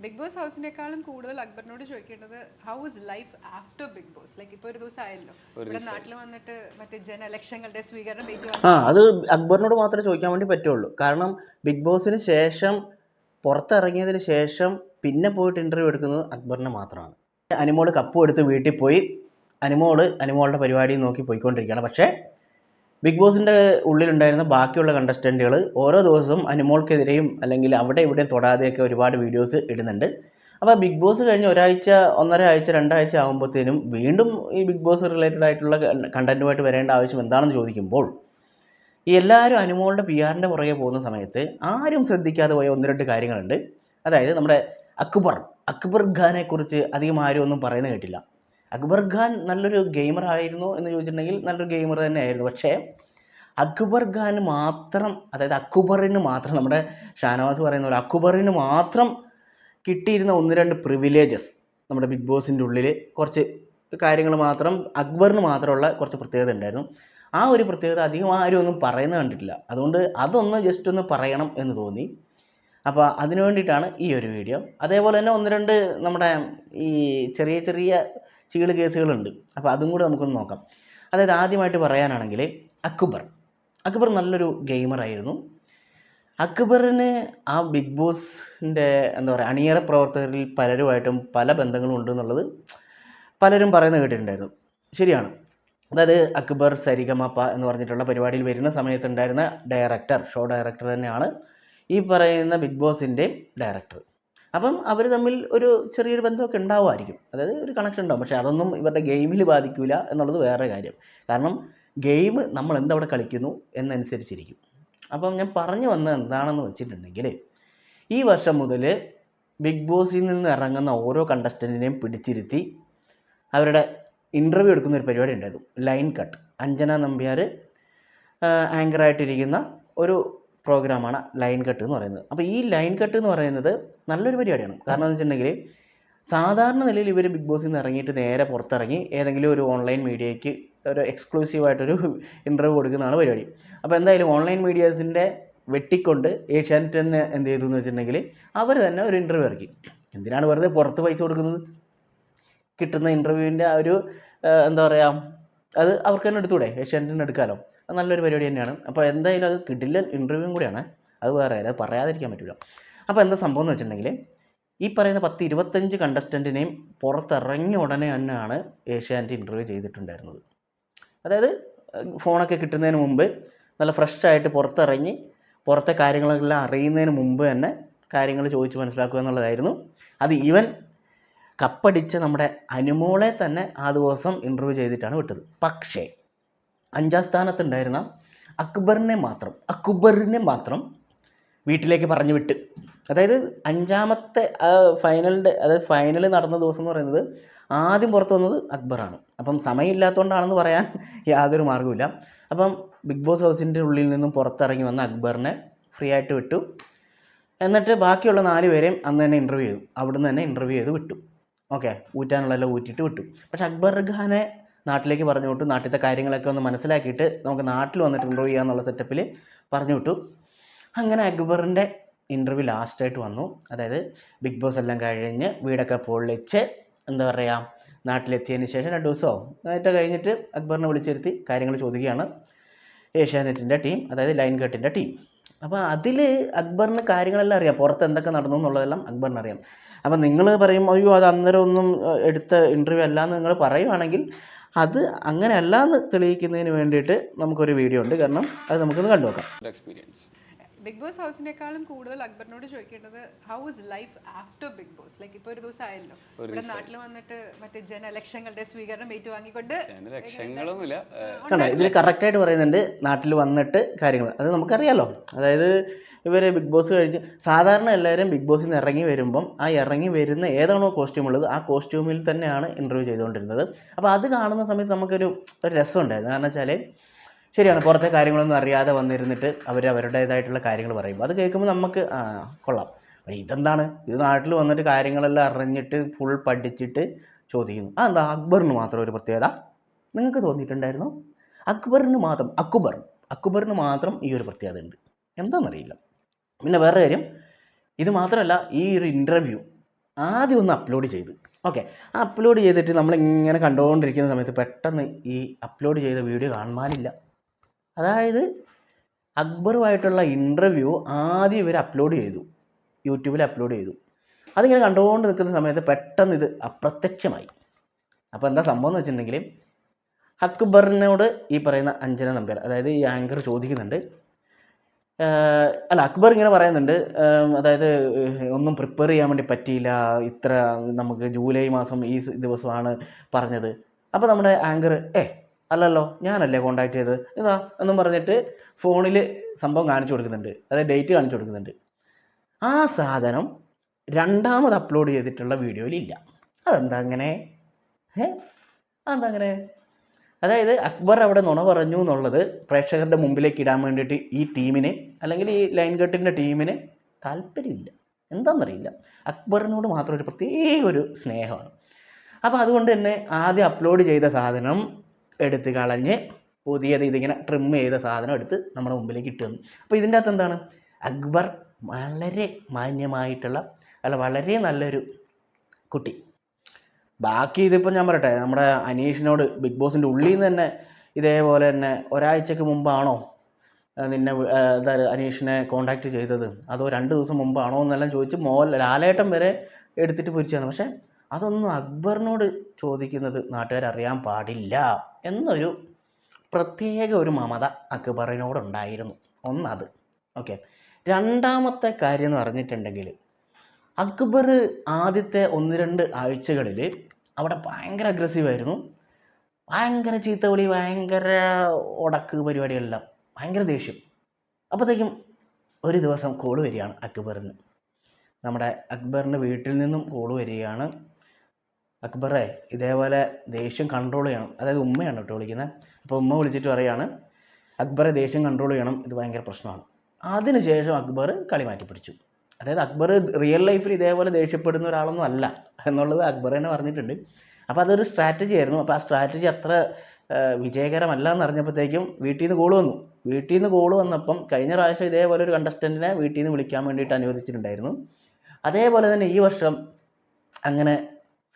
Big boss ഹൗസിനേക്കാളും കൂടുതൽ അക്ബറിനോട് ചോദിക്കേണ്ടത് how is life after Bigg Boss. Like ഇപ്പോൾ ഒരു ദിവസം ആയല്ലോ ഇവിടെ നാട്ടിൽ വന്നിട്ട് മറ്റേ ഇലക്ഷങ്ങളുടെ സ്വീകരണം അത് അക്ബറിനോട് മാത്രമേ ചോദിക്കാൻ വേണ്ടി പറ്റുള്ളൂ. കാരണം ബിഗ് ബോസിന് ശേഷം പുറത്തിറങ്ങിയതിന് ശേഷം പിന്നെ പോയിട്ട് ഇൻ്റർവ്യൂ എടുക്കുന്നത് അക്ബറിനെ മാത്രമാണ്. അനിമോൾ കപ്പും എടുത്ത് വീട്ടിൽ പോയി അനിമോളുടെ പരിപാടി നോക്കി പോയിക്കൊണ്ടിരിക്കുകയാണ്. പക്ഷേ ബിഗ് ബോസിൻ്റെ ഉള്ളിലുണ്ടായിരുന്ന ബാക്കിയുള്ള കണ്ടസ്റ്റൻറ്റുകൾ ഓരോ ദിവസവും അനിമോൾക്കെതിരെയും അല്ലെങ്കിൽ അവിടെ ഇവിടെ തൊടാതെയൊക്കെ ഒരുപാട് വീഡിയോസ് ഇടുന്നുണ്ട്. അപ്പോൾ ബിഗ് ബോസ് കഴിഞ്ഞ് ഒരാഴ്ച, ഒന്നര ആഴ്ച, രണ്ടാഴ്ച ആകുമ്പോഴത്തേനും വീണ്ടും ഈ ബിഗ് ബോസ് റിലേറ്റഡ് ആയിട്ടുള്ള കണ്ടൻറ്റുമായിട്ട് വരേണ്ട ആവശ്യം എന്താണെന്ന് ചോദിക്കുമ്പോൾ ഈ എല്ലാവരും അനിമോളുടെ പി ആറിൻ്റെ പുറകെ പോകുന്ന സമയത്ത് ആരും ശ്രദ്ധിക്കാതെ പോയ ഒന്ന് രണ്ട് കാര്യങ്ങളുണ്ട്. അതായത് നമ്മുടെ അക്ബർ ഖാനെ കുറിച്ച് അധികം ആരും ഒന്നും പറയുന്നത് കേട്ടില്ല. അക്ബർ ഖാൻ നല്ലൊരു ഗെയിമർ ആയിരുന്നു എന്ന് ചോദിച്ചിട്ടുണ്ടെങ്കിൽ നല്ലൊരു ഗെയിമർ തന്നെയായിരുന്നു. പക്ഷേ അക്ബർ ഖാന് മാത്രം, അതായത് അക്ബറിന് മാത്രം, നമ്മുടെ ഷാനവാസ് പറയുന്ന പോലെ അക്ബറിന് മാത്രം കിട്ടിയിരുന്ന ഒന്ന് രണ്ട് പ്രിവിലേജസ് നമ്മുടെ ബിഗ് ബോസിൻ്റെ ഉള്ളിൽ കുറച്ച് കാര്യങ്ങൾ മാത്രം അക്ബറിന് മാത്രമുള്ള കുറച്ച് പ്രത്യേകത ഉണ്ടായിരുന്നു. ആ ഒരു പ്രത്യേകത അധികം ആരും ഒന്നും പറയുന്നത് കണ്ടിട്ടില്ല. അതുകൊണ്ട് അതൊന്ന് ജസ്റ്റ് ഒന്ന് പറയണം എന്ന് തോന്നി. അപ്പോൾ അതിനു വേണ്ടിയിട്ടാണ് ഈ ഒരു വീഡിയോ. അതേപോലെ തന്നെ ഒന്ന് രണ്ട് നമ്മുടെ ഈ ചെറിയ ചെറിയ ചീള് കേസുകളുണ്ട്. അപ്പോൾ അതും കൂടെ നമുക്കൊന്ന് നോക്കാം. അതായത് ആദ്യമായിട്ട് പറയാനാണെങ്കിൽ അക്ബർ നല്ലൊരു ഗെയിമറായിരുന്നു. അക്ബറിന് ആ ബിഗ് ബോസിൻ്റെ എന്താ പറയുക അണിയറ പ്രവർത്തകരിൽ പലരുമായിട്ടും പല ബന്ധങ്ങളും ഉണ്ടെന്നുള്ളത് പലരും പറയുന്നത് കേട്ടിട്ടുണ്ടായിരുന്നു. ശരിയാണ്. അതായത് അക്ബർ സരിഗമപ എന്ന് പറഞ്ഞിട്ടുള്ള പരിപാടിയിൽ വരുന്ന സമയത്തുണ്ടായിരുന്ന ഷോ ഡയറക്ടർ തന്നെയാണ് ഈ പറയുന്ന ബിഗ് ബോസിൻ്റെ ഡയറക്ടർ. അപ്പം അവർ തമ്മിൽ ഒരു ചെറിയൊരു ബന്ധമൊക്കെ ഉണ്ടാവുമായിരിക്കും, അതായത് ഒരു കണക്ഷൻ ഉണ്ടാവും. പക്ഷേ അതൊന്നും ഇവരുടെ ഗെയിമിൽ ബാധിക്കില്ല എന്നുള്ളത് വേറെ കാര്യം. കാരണം ഗെയിം നമ്മൾ എന്തവിടെ കളിക്കുന്നു എന്നനുസരിച്ചിരിക്കും. അപ്പം ഞാൻ പറഞ്ഞു വന്നത് എന്താണെന്ന് വെച്ചിട്ടുണ്ടെങ്കിൽ, ഈ വർഷം മുതൽ ബിഗ് ബോസിൽ നിന്ന് ഇറങ്ങുന്ന ഓരോ കണ്ടസ്റ്റൻറ്റിനെയും പിടിച്ചിരുത്തി അവരുടെ ഇൻ്റർവ്യൂ എടുക്കുന്ന ഒരു പരിപാടി ഉണ്ടായിരുന്നു, ലൈൻ കട്ട്. അഞ്ജന നമ്പ്യാർ ആങ്കറായിട്ടിരിക്കുന്ന ഒരു പ്രോഗ്രാമാണ് ലൈൻ കട്ട് എന്ന് പറയുന്നത്. അപ്പോൾ ഈ ലൈൻ കട്ട് എന്ന് പറയുന്നത് നല്ലൊരു പരിപാടിയാണ്. കാരണം എന്ന് വെച്ചിട്ടുണ്ടെങ്കിൽ സാധാരണ നിലയിൽ ഇവർ ബിഗ് ബോസിൽ നിന്ന് ഇറങ്ങിയിട്ട് നേരെ പുറത്തിറങ്ങി ഏതെങ്കിലും ഒരു ഓൺലൈൻ മീഡിയയ്ക്ക് ഒരു എക്സ്ക്ലൂസീവായിട്ടൊരു ഇൻ്റർവ്യൂ കൊടുക്കുന്നതാണ് പരിപാടി. അപ്പോൾ എന്തായാലും ഓൺലൈൻ മീഡിയാസിൻ്റെ വെട്ടിക്കൊണ്ട് ഏഷ്യാനെറ്റ് തന്നെ എന്ത് ചെയ്തു എന്ന് വെച്ചിട്ടുണ്ടെങ്കിൽ അവർ തന്നെ ഒരു ഇൻ്റർവ്യൂ ഇറക്കി. എന്തിനാണ് വെറുതെ പുറത്ത് പൈസ കൊടുക്കുന്നത്? കിട്ടുന്ന ഇൻ്റർവ്യൂവിൻ്റെ ആ ഒരു എന്താ പറയുക, അത് അവർക്ക് തന്നെ എടുത്തൂടെ? ഏഷ്യാനെറ്റിന് എടുക്കാമല്ലോ. അത് നല്ലൊരു പരിപാടി തന്നെയാണ്. അപ്പോൾ എന്തായാലും അത് കിടിലൻ ഇൻ്റർവ്യൂവും കൂടിയാണ്. അത് വേറെ, അത് പറയാതിരിക്കാൻ പറ്റില്ല. അപ്പോൾ എന്താ സംഭവം എന്ന് വെച്ചിട്ടുണ്ടെങ്കിൽ, ഈ പറയുന്ന 10-25 കണ്ടസ്റ്റൻറ്റിനെയും പുറത്തിറങ്ങിയ ഉടനെ തന്നെയാണ് ഏഷ്യാനെറ്റ് ഇൻ്റർവ്യൂ ചെയ്തിട്ടുണ്ടായിരുന്നത്. അതായത് ഫോണൊക്കെ കിട്ടുന്നതിന് മുമ്പ് നല്ല ഫ്രഷ് ആയിട്ട് പുറത്തിറങ്ങി പുറത്തെ കാര്യങ്ങളെല്ലാം അറിയുന്നതിന് മുമ്പ് തന്നെ കാര്യങ്ങൾ ചോദിച്ച് മനസ്സിലാക്കുക എന്നുള്ളതായിരുന്നു. അത് ഈവൻ കപ്പടിച്ച് നമ്മുടെ അനുമോളെ തന്നെ ആ ദിവസം ഇൻ്റർവ്യൂ ചെയ്തിട്ടാണ് വിട്ടത്. പക്ഷേ 5ാം സ്ഥാനത്തുണ്ടായിരുന്ന അക്ബറിനെ മാത്രം വീട്ടിലേക്ക് പറഞ്ഞു വിട്ട്. അതായത് 5ാമത്തെ ഫൈനൽ നടന്ന ദിവസം എന്ന് പറയുന്നത് ആദ്യം പുറത്തു വന്നത് അക്ബറാണ്. അപ്പം സമയമില്ലാത്തതുകൊണ്ടാണെന്ന് പറയാൻ യാതൊരു മാർഗ്ഗവുമില്ല. അപ്പം ബിഗ് ബോസ് ഹൗസിൻ്റെ ഉള്ളിൽ നിന്നും പുറത്തിറങ്ങി വന്ന അക്ബറിനെ ഫ്രീ ആയിട്ട് വിട്ടു. എന്നിട്ട് ബാക്കിയുള്ള 4 പേരെയും അന്ന് തന്നെ ഇൻ്റർവ്യൂ ചെയ്തു. അവിടുന്ന് തന്നെ ഇൻ്റർവ്യൂ ചെയ്ത് വിട്ടു. ഓക്കെ, ഊറ്റാനുള്ളതെല്ലാം ഊറ്റിയിട്ട് വിട്ടു. പക്ഷെ അക്ബർ ഖാനെ നാട്ടിലേക്ക് പറഞ്ഞു വിട്ടു. നാട്ടിലത്തെ കാര്യങ്ങളൊക്കെ ഒന്ന് മനസ്സിലാക്കിയിട്ട് നമുക്ക് നാട്ടിൽ വന്നിട്ട് ഇൻ്റർവ്യൂ ചെയ്യാമെന്നുള്ള സെറ്റപ്പിൽ പറഞ്ഞു വിട്ടു. അങ്ങനെ അക്ബറിൻ്റെ ഇൻ്റർവ്യൂ ലാസ്റ്റായിട്ട് വന്നു. അതായത് ബിഗ് ബോസ് എല്ലാം കഴിഞ്ഞ് വീടൊക്കെ പൊളിച്ച് എന്താ പറയുക നാട്ടിലെത്തിയതിന് ശേഷം 2 ദിവസമോ എന്നിട്ട് കഴിഞ്ഞിട്ട് അക്ബറിനെ വിളിച്ചിരുത്തി കാര്യങ്ങൾ ചോദിക്കുകയാണ് ഏഷ്യാനെറ്റിൻ്റെ ടീം, അതായത് ലൈൻ കട്ടിൻ്റെ ടീം. അപ്പോൾ അതിൽ അക്ബറിന് കാര്യങ്ങളെല്ലാം അറിയാം, പുറത്ത് എന്തൊക്കെ നടന്നു എന്നുള്ളതെല്ലാം അക്ബറിന് അറിയാം. അപ്പം നിങ്ങൾ പറയും അയ്യോ അത് അന്നേരം ഒന്നും എടുത്ത ഇൻ്റർവ്യൂ അല്ല എന്ന് നിങ്ങൾ പറയുവാണെങ്കിൽ അത് അങ്ങനെയല്ല എന്ന് തെളിയിക്കുന്നതിന് വേണ്ടിയിട്ട് നമുക്കൊരു വീഡിയോ ഉണ്ട്. കാരണം അത് നമുക്കൊന്ന് കണ്ടു നോക്കാം. എക്സ്പീരിയൻസ് ബിഗ് ബോസ് ഹൗസിനേക്കാളും കൂടുതൽ അക്ബറിനോട് ചോദിക്കേണ്ടത് how is life after Bigg Boss. Like ഇപ്പോൾ ഒരു ദിവസം ആയല്ലോ ഇവിടെ നാട്ടിൽ വന്നിട്ട് ഇലക്ഷങ്ങളുടെ സ്വീകരണം ഏറ്റുവാങ്ങിക്കൊണ്ട്. കണ്ടോ, ഇതിൽ കറക്റ്റായിട്ട് പറയുന്നുണ്ട് നാട്ടിൽ വന്നിട്ട് കാര്യങ്ങൾ. അത് നമുക്കറിയാലോ. അതായത് ഇവർ ബിഗ് ബോസ് കഴിഞ്ഞ് സാധാരണ എല്ലാവരും ബിഗ് ബോസിൽ നിന്ന് ഇറങ്ങി വരുമ്പം ആ ഇറങ്ങി വരുന്ന ഏതാണോ കോസ്റ്റ്യൂം ഉള്ളത് ആ കോസ്റ്റ്യൂമിൽ തന്നെയാണ് ഇൻ്റർവ്യൂ ചെയ്തുകൊണ്ടിരുന്നത്. അപ്പോൾ അത് കാണുന്ന സമയത്ത് നമുക്കൊരു രസമുണ്ടായിരുന്നു. കാരണം വെച്ചാൽ ശരിയാണ്, പുറത്തെ കാര്യങ്ങളൊന്നും അറിയാതെ വന്നിരുന്നിട്ട് അവരുടേതായിട്ടുള്ള കാര്യങ്ങൾ പറയും. അത് കേൾക്കുമ്പോൾ നമുക്ക് കൊള്ളാം. ഇതെന്താണ്, ഇത് നാട്ടിൽ വന്നിട്ട് കാര്യങ്ങളെല്ലാം അറിഞ്ഞിട്ട് ഫുൾ പഠിച്ചിട്ട് ചോദിക്കുന്നു. അതെന്താ അക്ബറിന് മാത്രം ഒരു പ്രത്യേകത നിങ്ങൾക്ക് തോന്നിയിട്ടുണ്ടായിരുന്നു? അക്ബറിന് മാത്രം ഈ ഒരു പ്രത്യേകത ഉണ്ട്. എന്താണെന്നറിയില്ല. പിന്നെ വേറെ കാര്യം, ഇത് മാത്രമല്ല, ഈ ഒരു ഇൻ്റർവ്യൂ ആദ്യം ഒന്ന് അപ്ലോഡ് ചെയ്ത്. ഓക്കെ, ആ അപ്ലോഡ് ചെയ്തിട്ട് നമ്മളിങ്ങനെ കണ്ടുകൊണ്ടിരിക്കുന്ന സമയത്ത് പെട്ടെന്ന് ഈ അപ്ലോഡ് ചെയ്ത വീഡിയോ കാണുവാനില്ല. അതായത് അക്ബറുമായിട്ടുള്ള ഇൻ്റർവ്യൂ ആദ്യം ഇവർ അപ്ലോഡ് ചെയ്തു, യൂട്യൂബിൽ അപ്ലോഡ് ചെയ്തു. അതിങ്ങനെ കണ്ടുകൊണ്ട് നിൽക്കുന്ന സമയത്ത് പെട്ടെന്ന് ഇത് അപ്രത്യക്ഷമായി. അപ്പോൾ എന്താ സംഭവം എന്ന് വെച്ചിട്ടുണ്ടെങ്കിൽ, അക്ബറിനോട് ഈ പറയുന്ന അഞ്ജന നമ്പ്യാർ, അതായത് ഈ ആങ്കർ ചോദിക്കുന്നുണ്ട്, അല്ല അക്ബർ ഇങ്ങനെ പറയുന്നുണ്ട്, അതായത് ഒന്നും പ്രിപ്പയർ ചെയ്യാൻ വേണ്ടി പറ്റിയില്ല, ഇത്ര നമുക്ക് ജൂലൈ മാസം ഈ ദിവസമാണ് പറഞ്ഞത്. അപ്പോൾ നമ്മുടെ ആങ്കർ അല്ലല്ലോ ഞാനല്ലേ കോണ്ടാക്ട് ചെയ്തത് ഇതാ എന്നും പറഞ്ഞിട്ട് ഫോണിൽ സംഭവം കാണിച്ചു കൊടുക്കുന്നുണ്ട്, അതായത് ഡേറ്റ് കാണിച്ചു കൊടുക്കുന്നുണ്ട്. ആ സാധനം രണ്ടാമത് അപ്ലോഡ് ചെയ്തിട്ടുള്ള വീഡിയോയിലില്ല. അതെന്താ അങ്ങനെ? അതെന്താ അങ്ങനെ? അതായത് അക്ബർ അവിടെ നുണ പറഞ്ഞു എന്നുള്ളത് പ്രേക്ഷകരുടെ മുമ്പിലേക്ക് ഇടാൻ വേണ്ടിയിട്ട് ഈ ടീമിന്, അല്ലെങ്കിൽ ഈ ലൈൻ കട്ടിൻ്റെ ടീമിന് താല്പര്യമില്ല. എന്താണെന്നറിയില്ല, അക്ബറിനോട് മാത്രം ഒരു പ്രത്യേക ഒരു സ്നേഹമാണ്. അപ്പോൾ അതുകൊണ്ട് തന്നെ ആദ്യം അപ്ലോഡ് ചെയ്ത സാധനം എടുത്ത് കളഞ്ഞ് പുതിയത് ഇതിങ്ങനെ ട്രിം ചെയ്ത സാധനം എടുത്ത് നമ്മുടെ മുമ്പിലേക്ക് ഇട്ടുവന്നു. അപ്പോൾ ഇതിൻ്റെ അകത്ത് എന്താണ്, അക്ബർ വളരെ മാന്യമായിട്ടുള്ള, അല്ല വളരെ നല്ലൊരു കുട്ടി. ബാക്കി ഇതിപ്പോൾ ഞാൻ പറയട്ടെ, നമ്മുടെ അനീഷിനോട് ബിഗ് ബോസിൻ്റെ ഉള്ളിൽ നിന്ന് തന്നെ ഇതേപോലെ തന്നെ ഒരാഴ്ചക്ക് മുമ്പാണോ നിന്നെ അനീഷിനെ കോണ്ടാക്ട് ചെയ്തത്, അതോ 2 ദിവസം മുമ്പാണോ എന്നെല്ലാം ചോദിച്ച് ലാലേട്ടൻ വരെ എടുത്തിട്ട് പൊരിച്ചതാണ്. പക്ഷേ അതൊന്നും അക്ബറിനോട് ചോദിക്കുന്നത് നാട്ടുകാരറിയാൻ പാടില്ല എന്നൊരു പ്രത്യേക ഒരു മമത അക്ബറിനോടുണ്ടായിരുന്നു. ഒന്നത്. ഓക്കെ, രണ്ടാമത്തെ കാര്യം എന്ന് പറഞ്ഞിട്ടുണ്ടെങ്കിൽ, അക്ബർ ആദ്യത്തെ 1-2 ആഴ്ചകളിൽ അവിടെ ഭയങ്കര അഗ്രസീവായിരുന്നു, ഭയങ്കര ചീത്തവിളി, ഭയങ്കര ഉടക്ക് പരിപാടികളെല്ലാം, ഭയങ്കര ദേഷ്യം. അപ്പോഴത്തേക്കും ഒരു ദിവസം കോള് വരികയാണ് അക്ബറിന്, നമ്മുടെ അക്ബറിൻ്റെ വീട്ടിൽ നിന്നും കോള് വരികയാണ്, അക്ബറെ ഇതേപോലെ ദേഷ്യം കൺട്രോൾ ചെയ്യണം, അതായത് ഉമ്മയാണ് കേട്ടോ വിളിക്കുന്നത്. അപ്പോൾ ഉമ്മ വിളിച്ചിട്ട് പറയുകയാണ്, അക്ബറെ ദേഷ്യം കൺട്രോൾ ചെയ്യണം, ഇത് ഭയങ്കര പ്രശ്നമാണ്. അതിനുശേഷം അക്ബർ കളി മാറ്റി പിടിച്ചു. അതായത് അക്ബർ റിയൽ ലൈഫിൽ ഇതേപോലെ ദേഷ്യപ്പെടുന്ന ഒരാളൊന്നും അല്ല എന്നുള്ളത് അക്ബർ തന്നെ പറഞ്ഞിട്ടുണ്ട്. അപ്പോൾ അതൊരു സ്ട്രാറ്റജി ആയിരുന്നു. അപ്പോൾ ആ സ്ട്രാറ്റജി അത്ര വിജയകരമല്ല എന്ന് അറിഞ്ഞപ്പോഴത്തേക്കും വീട്ടിൽ നിന്ന് കോള് വന്നു. വീട്ടിൽ നിന്ന് കോള് വന്നപ്പം കഴിഞ്ഞ പ്രാവശ്യം ഇതേപോലെ ഒരു കണ്ടസ്റ്റൻറ്റിനെ വീട്ടിൽ നിന്ന് വിളിക്കാൻ വേണ്ടിയിട്ട് അനുവദിച്ചിട്ടുണ്ടായിരുന്നു. അതേപോലെ തന്നെ ഈ വർഷം അങ്ങനെ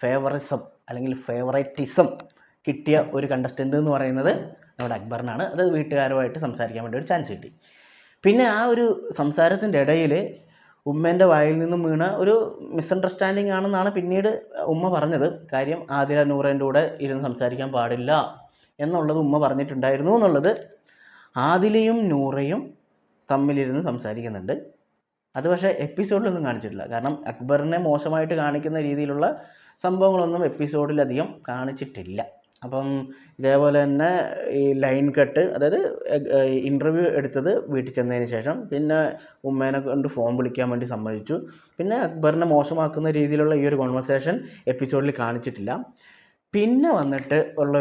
ഫേവറിസം അല്ലെങ്കിൽ ഫേവറേറ്റിസം കിട്ടിയ ഒരു കണ്ടസ്റ്റൻ്റ് എന്ന് പറയുന്നത് നമ്മുടെ അക്ബറിനാണ്. അത് വീട്ടുകാരുമായിട്ട് സംസാരിക്കാൻ വേണ്ടി ഒരു ചാൻസ് കിട്ടി. പിന്നെ ആ ഒരു സംസാരത്തിൻ്റെ ഇടയിൽ ഉമ്മേൻ്റെ വായിൽ നിന്നും വീണ ഒരു മിസ്അണ്ടർസ്റ്റാൻഡിങ് ആണെന്നാണ് പിന്നീട് ഉമ്മ പറഞ്ഞത്. കാര്യം ആദില നൂറേൻ്റെ കൂടെ ഇരുന്ന് സംസാരിക്കാൻ പാടില്ല എന്നുള്ളത് ഉമ്മ പറഞ്ഞിട്ടുണ്ടായിരുന്നു എന്നുള്ളത്. ആദിലയും നൂറയും തമ്മിലിരുന്ന് സംസാരിക്കുന്നുണ്ട്. അത് പക്ഷേ എപ്പിസോഡിലൊന്നും കാണിച്ചിട്ടില്ല. കാരണം അക്ബറിനെ മോശമായിട്ട് കാണിക്കുന്ന രീതിയിലുള്ള സംഭവങ്ങളൊന്നും എപ്പിസോഡിലധികം കാണിച്ചിട്ടില്ല. അപ്പം ഇതേപോലെ തന്നെ ഈ ലൈൻ കട്ട്, അതായത് ഇൻ്റർവ്യൂ എടുത്തത് വീട്ടിൽ ചെന്നതിന് ശേഷം പിന്നെ ഉമ്മേനെ കൊണ്ട് ഫോൺ വിളിക്കാൻ വേണ്ടി സമ്മതിച്ചു. പിന്നെ അക്ബറിനെ മോശമാക്കുന്ന രീതിയിലുള്ള ഈ ഒരു കോൺവെർസേഷൻ എപ്പിസോഡിൽ കാണിച്ചിട്ടില്ല. പിന്നെ വന്നിട്ട് ഉള്ള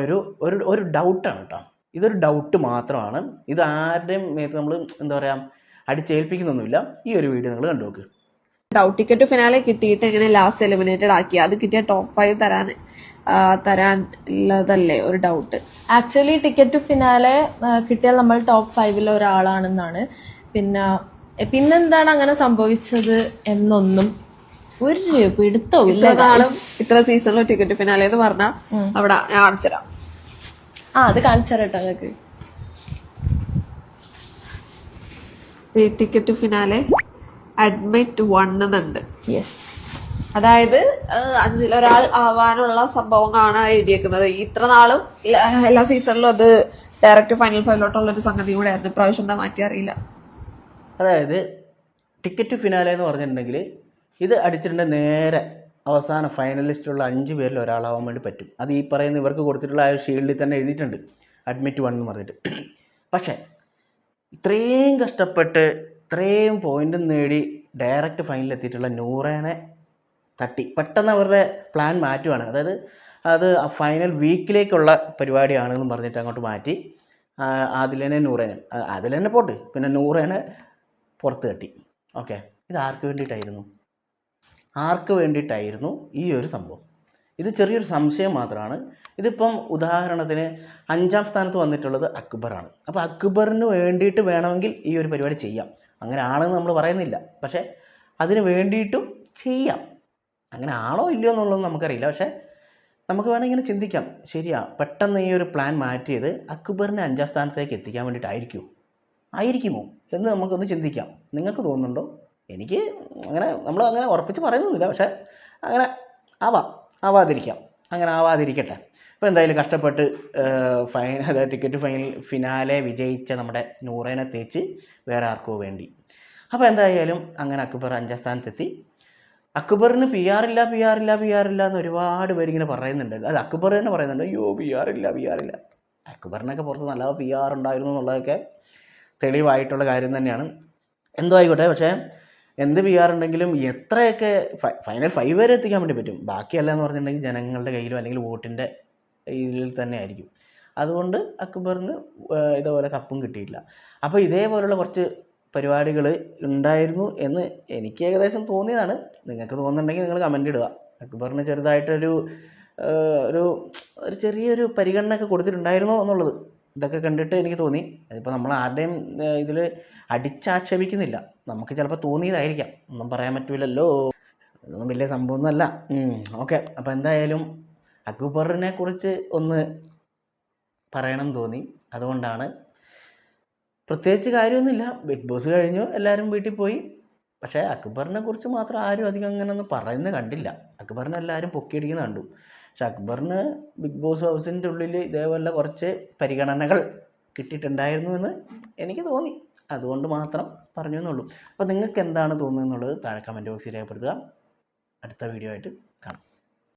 ഒരു ഡൗട്ടാണ് കേട്ടോ. ഇതൊരു ഡൗട്ട് മാത്രമാണ്. ഇത് ആരുടെയും മേത്ത് നമ്മൾ എന്താ പറയുക അടിച്ചേൽപ്പിക്കുന്നൊന്നുമില്ല. ഈ ഒരു വീഡിയോ നിങ്ങൾ കണ്ടു നോക്ക്. ഡൗട്ട് ടിക്കറ്റ് ഫിനാലെ കിട്ടിയിട്ട് എങ്ങനെ ലാസ്റ്റ് എലിമിനേറ്റഡ് ആക്കി, അത് കിട്ടിയ ടോപ്പ് 5 തരാനുള്ളതല്ലേ ഒരു doubt. Actually ticket to finale കിട്ടിയാൽ നമ്മൾ ടോപ്പ് 5 ഒരാളാണെന്നാണ്. പിന്നെന്താണ് അങ്ങനെ സംഭവിച്ചത് എന്നൊന്നും ഒരു പിടുത്തവും ഇല്ല. ഇത്ര സീസണിലോ ടിക്കറ്റ് ഫിനാലെ എന്ന് പറഞ്ഞാൽ അവിടെ ഞാൻ കാണിച്ചുതരാം. അത് കാണിച്ചരട്ടോ നിങ്ങൾക്ക്. ടിക്കറ്റ് ഫിനാലെ അഡ്മിറ്റ് 1 എന്നുണ്ട്. യെസ്, അതായത് 5 ഒരാൾ ആവാനുള്ള സംഭവങ്ങളാണ് എഴുതിയേക്കുന്നത്. ഇത്ര നാളും എല്ലാ സീസണിലും അത് ഡയറക്റ്റ് ഫൈനൽ 5 ഒരു സംഗതി കൂടെ ആയിരുന്നു. ഇപ്രാവശ്യം എന്താ മാറ്റി അറിയില്ല. അതായത് ടിക്കറ്റ് ഫിനാലെ എന്ന് പറഞ്ഞിട്ടുണ്ടെങ്കിൽ ഇത് അടിച്ചിട്ടുണ്ടെങ്കിൽ നേരെ അവസാന ഫൈനലിസ്റ്റുള്ള 5 പേരിൽ ഒരാളാവാൻ വേണ്ടി പറ്റും. അത് ഈ പറയുന്ന ഇവർക്ക് കൊടുത്തിട്ടുള്ള ആ ഷീൽഡിൽ തന്നെ എഴുതിയിട്ടുണ്ട് അഡ്മിറ്റ് 1 എന്ന് പറഞ്ഞിട്ട്. പക്ഷേ ഇത്രയും കഷ്ടപ്പെട്ട് ഇത്രയും പോയിന്റും നേടി ഡയറക്റ്റ് ഫൈനലിൽ എത്തിയിട്ടുള്ള നൂറേനെ തട്ടി പെട്ടെന്ന് അവരുടെ പ്ലാൻ മാറ്റുവാണ്. അതായത് അത് ഫൈനൽ വീക്കിലേക്കുള്ള പരിപാടിയാണെന്ന് പറഞ്ഞിട്ട് അങ്ങോട്ട് മാറ്റി ആദിലേനെ നൂറേനെ, ആദിലേനെ പോട്ട്, പിന്നെ നൂറേനെ പുറത്ത് തട്ടി. ഓക്കെ, ഇത് ആർക്ക് വേണ്ടിയിട്ടായിരുന്നു? ആർക്ക് വേണ്ടിയിട്ടായിരുന്നു ഈ ഒരു സംഭവം? ഇത് ചെറിയൊരു സംശയം മാത്രമാണ്. ഇതിപ്പം ഉദാഹരണത്തിന് 5ാം സ്ഥാനത്ത് വന്നിട്ടുള്ളത് അക്ബറാണ്. അപ്പോൾ അക്ബറിന് വേണ്ടിയിട്ട് വേണമെങ്കിൽ ഈ ഒരു പരിപാടി ചെയ്യാം. അങ്ങനെ ആണെന്ന് നമ്മൾ പറയുന്നില്ല, പക്ഷേ അതിന് വേണ്ടിയിട്ടും ചെയ്യാം. അങ്ങനെ ആണോ ഇല്ലയോ എന്നുള്ളത് നമുക്കറിയില്ല. പക്ഷേ നമുക്ക് വേണമെങ്കിൽ ഇങ്ങനെ ചിന്തിക്കാം, ശരിയാ, പെട്ടെന്ന് ഈ ഒരു പ്ലാൻ മാറ്റിയത് അക്ബറിനെ 5ാം സ്ഥാനത്തേക്ക് എത്തിക്കാൻ ആയിരിക്കുമോ എന്ന് നമുക്കൊന്ന് ചിന്തിക്കാം. നിങ്ങൾക്ക് തോന്നുന്നുണ്ടോ? എനിക്ക് നമ്മൾ അങ്ങനെ ഉറപ്പിച്ച് പറയുന്നില്ല, പക്ഷേ അങ്ങനെ അങ്ങനെ ആവാതിരിക്കട്ടെ. അപ്പോൾ എന്തായാലും കഷ്ടപ്പെട്ട് ടിക്കറ്റ് ഫിനാലെ വിജയിച്ച നമ്മുടെ നൂറേനെ തേച്ച് വേറെ ആർക്കോ വേണ്ടി. അപ്പോൾ എന്തായാലും അങ്ങനെ അക്ബർ 5ാം സ്ഥാനത്തെത്തി. അക്ബറിന് PR ഇല്ല എന്ന് ഒരുപാട് പേരിങ്ങനെ പറയുന്നുണ്ട്. അത് അക്ബർ തന്നെ പറയുന്നുണ്ട്, അയ്യോ PR ഇല്ല. അക്ബറിനൊക്കെ പുറത്ത് നല്ല PR ഉണ്ടായിരുന്നു എന്നുള്ളതൊക്കെ തെളിവായിട്ടുള്ള കാര്യം തന്നെയാണ്. എന്തോ ആയിക്കോട്ടെ, പക്ഷേ എന്ത് PR ഉണ്ടെങ്കിലും എത്രയൊക്കെ ഫൈനൽ 5 വരെ എത്തിക്കാൻ വേണ്ടി പറ്റും. ബാക്കിയല്ല എന്ന് പറഞ്ഞിട്ടുണ്ടെങ്കിൽ ജനങ്ങളുടെ കയ്യിലും അല്ലെങ്കിൽ വോട്ടിൻ്റെ ഇതിൽ തന്നെ ആയിരിക്കും. അതുകൊണ്ട് അക്ബറിന് ഇതേപോലെ കപ്പും കിട്ടിയില്ല. അപ്പോൾ ഇതേപോലുള്ള കുറച്ച് പരിപാടികൾ ഉണ്ടായിരുന്നു എന്ന് എനിക്ക് ഏകദേശം തോന്നിയതാണ്. നിങ്ങൾക്ക് തോന്നുന്നുണ്ടെങ്കിൽ നിങ്ങൾ കമൻ്റ് ഇടുക. അക്ബറിന് ചെറുതായിട്ടൊരു ഒരു ചെറിയൊരു പരിഗണനയൊക്കെ കൊടുത്തിട്ടുണ്ടായിരുന്നോ എന്നുള്ളത് ഇതൊക്കെ കണ്ടിട്ട് എനിക്ക് തോന്നി. അതിപ്പോൾ നമ്മൾ ആരുടെയും ഇതിൽ അടിച്ചാക്ഷേപിക്കുന്നില്ല, നമുക്ക് ചിലപ്പോൾ തോന്നിയതായിരിക്കാം, ഒന്നും പറയാൻ പറ്റൂലല്ലോ, ഇതൊന്നും വലിയ സംഭവമൊന്നുമല്ല. ഓക്കെ, അപ്പോൾ എന്തായാലും അക്ബറിനെ കുറിച്ച് ഒന്ന് പറയണം തോന്നി. അതുകൊണ്ടാണ്, പ്രത്യേകിച്ച് കാര്യമൊന്നുമില്ല. ബിഗ് ബോസ് കഴിഞ്ഞു, എല്ലാവരും വീട്ടിൽ പോയി. പക്ഷേ അക്ബറിനെ കുറിച്ച് മാത്രം ആരും അധികം അങ്ങനെയൊന്നും പറയുന്നത് കണ്ടില്ല. അക്ബറിനെ എല്ലാവരും പൊക്കിയടിക്കുന്നത് കണ്ടു. പക്ഷെ അക്ബറിന് ബിഗ് ബോസ് ഹൗസിൻ്റെ ഉള്ളിൽ ഇതേപോലെ കുറച്ച് പരിഗണനകൾ കിട്ടിയിട്ടുണ്ടായിരുന്നു എന്ന് എനിക്ക് തോന്നി. അതുകൊണ്ട് മാത്രം പറഞ്ഞു എന്നുള്ളൂ. അപ്പോൾ നിങ്ങൾക്ക് എന്താണ് തോന്നുന്നത് എന്നുള്ളത് താഴെ കമൻറ്റ് ബോക്സിൽ രേഖപ്പെടുത്തുക. അടുത്ത വീഡിയോ ആയിട്ട്